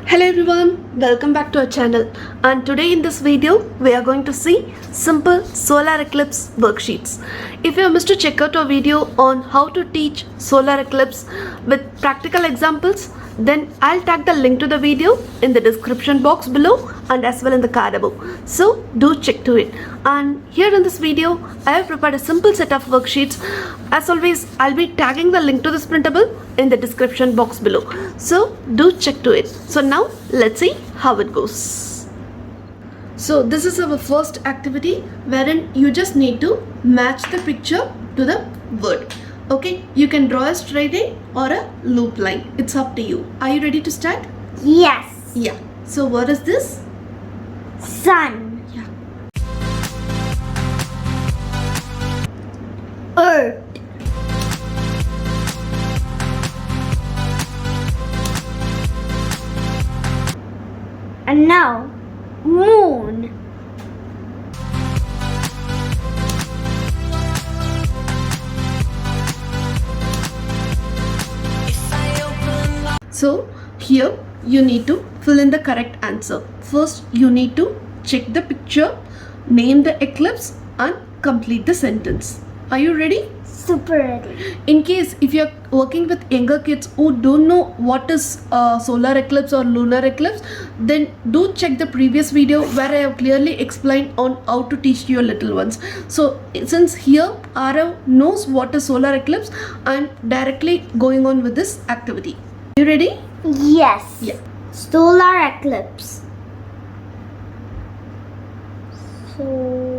Hello everyone, welcome back to our channel, and today in this video we are going to see simple solar eclipse worksheets. If you have missed to check out our video on how to teach solar eclipse with practical examples, then I'll tag the link to the video in the description box below and as well in the card above. So do check to it. And here in this video I have prepared a simple set of worksheets. As always, I'll be tagging the link to this printable in the description box below. So do check to it. So now let's see how it goes. So this is our first activity wherein you just need to match the picture to the word. Okay, you can draw a straight line or a loop line. It's up to you. Are you ready to start? Yes. Yeah. So what is this? Sun. Yeah. Earth. And now, moon. So here you need to fill in the correct answer. First you need to check the picture, name the eclipse and complete the sentence. Are you ready? Super ready. In case if you're working with younger kids who don't know what is solar eclipse or lunar eclipse, then do check the previous video where I have clearly explained on how to teach your little ones. So since here Arav knows what is solar eclipse, I'm directly going on with this activity. You ready? Yes. Yeah. Solar eclipse. Solar.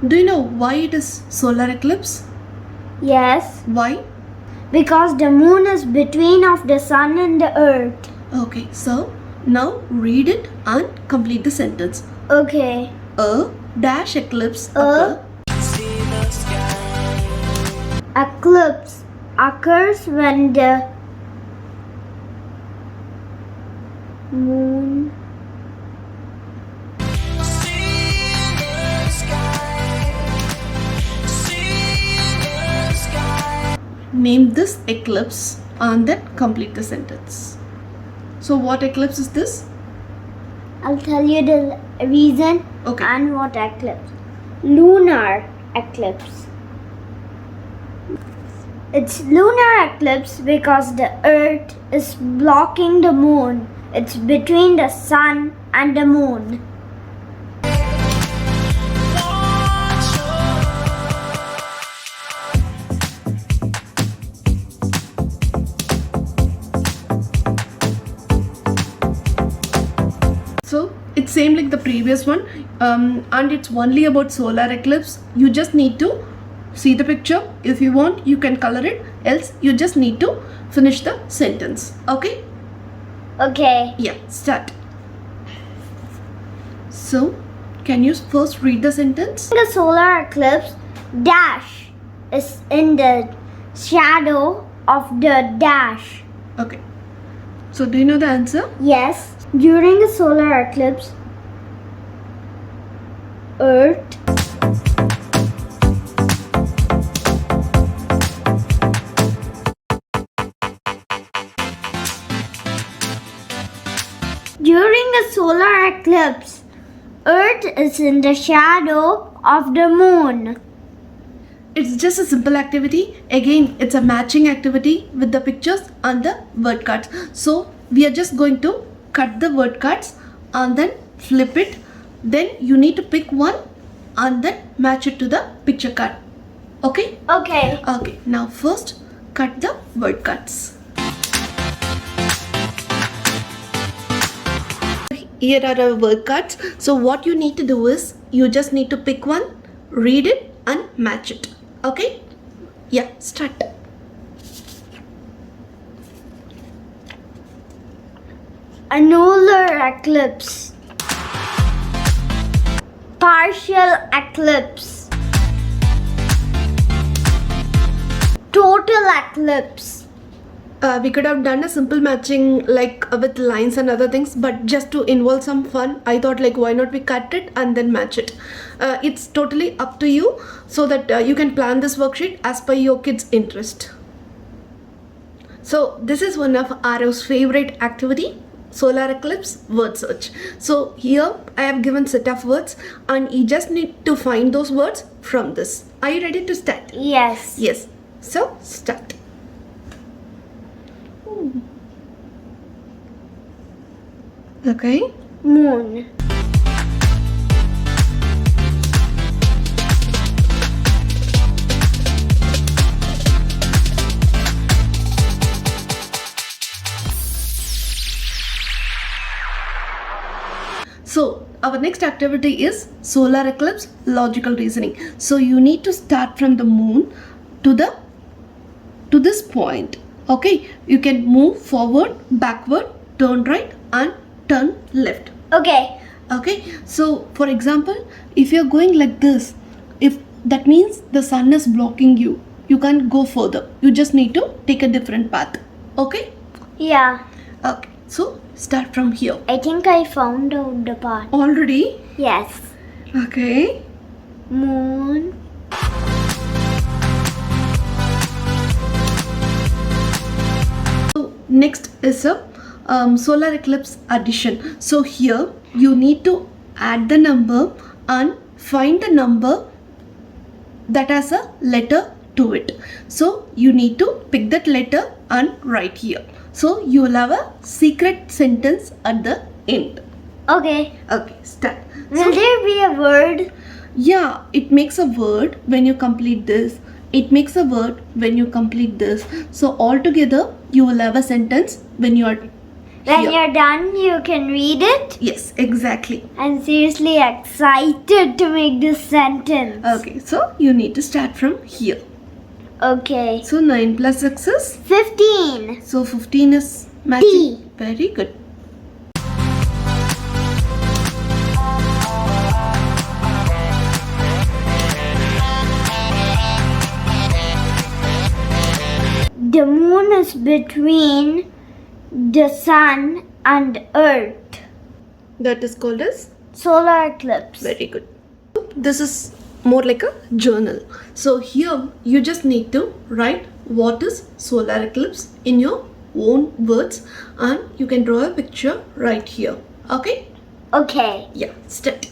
Do you know why it is solar eclipse? Yes. Why? Because the moon is between of the sun and the earth. Okay, so now read it and complete the sentence. Okay. A dash eclipse A eclipse occurs when the moon Name this eclipse and then complete the sentence. So what eclipse is this? I'll tell you the reason Okay. and what eclipse. Lunar eclipse. It's lunar eclipse because the earth is blocking the moon. It's between the sun and the moon. So it's same like the previous one, and it's only about solar eclipse. You just need to see the picture. If you want, you can color it, else you just need to finish the sentence. Okay? Okay. Yeah, start. So can you first read the sentence? The solar eclipse dash is in the shadow of the dash. Okay. So do you know the answer? Yes. During a solar eclipse, Earth Earth is in the shadow of the moon. It's just a simple activity. Again, it's a matching activity with the pictures and the word cards. So we are just going to cut the word cards and then flip it. Then you need to pick one and then match it to the picture card. Okay? Okay. Okay. Now first cut the word cards. Here are our word cards. So what you need to do is you just need to pick one, read it and match it. Okay? Yeah, start. Annular eclipse. Partial eclipse. Total eclipse. We could have done a simple matching like with lines and other things, but just to involve some fun, I thought like why not we cut it and then match it. It's totally up to you, so that you can plan this worksheet as per your kids' interest. So this is one of Arav's favorite activity, solar eclipse word search. So here I have given set of words and you just need to find those words from this. Are you ready to start? Yes. Yes. So start. Okay. Moon. So our next activity is solar eclipse logical reasoning. So you need to start from the moon to this point. Okay, you can move forward, backward, turn right and turn left. Okay. Okay, so for example, if you're going like this, if that means the sun is blocking you, you can't go further. You just need to take a different path. Okay? Yeah. Okay, so start from here. I think I found out the part. Already? Yes. Okay. Moon. So next is a solar eclipse addition. So here you need to add the number and find the number that has a letter to it. So you need to pick that letter and write here. So you will have a secret sentence at the end. Okay. Okay, start. Will there be a word? Yeah, it makes a word when you complete this. It makes a word when you complete this. So altogether you will have a sentence when you are When here. you're done, you can read it. Yes, exactly. I'm seriously excited to make this sentence. Okay, so you need to start from here. Okay. So 9 plus 6 is? 15. So 15 is matching. T. Very good. The moon is between the sun and earth. That is called as? Solar eclipse. Very good. This is more like a journal. So here you just need to write what is solar eclipse in your own words and you can draw a picture right here. Okay? Okay. Yeah, start.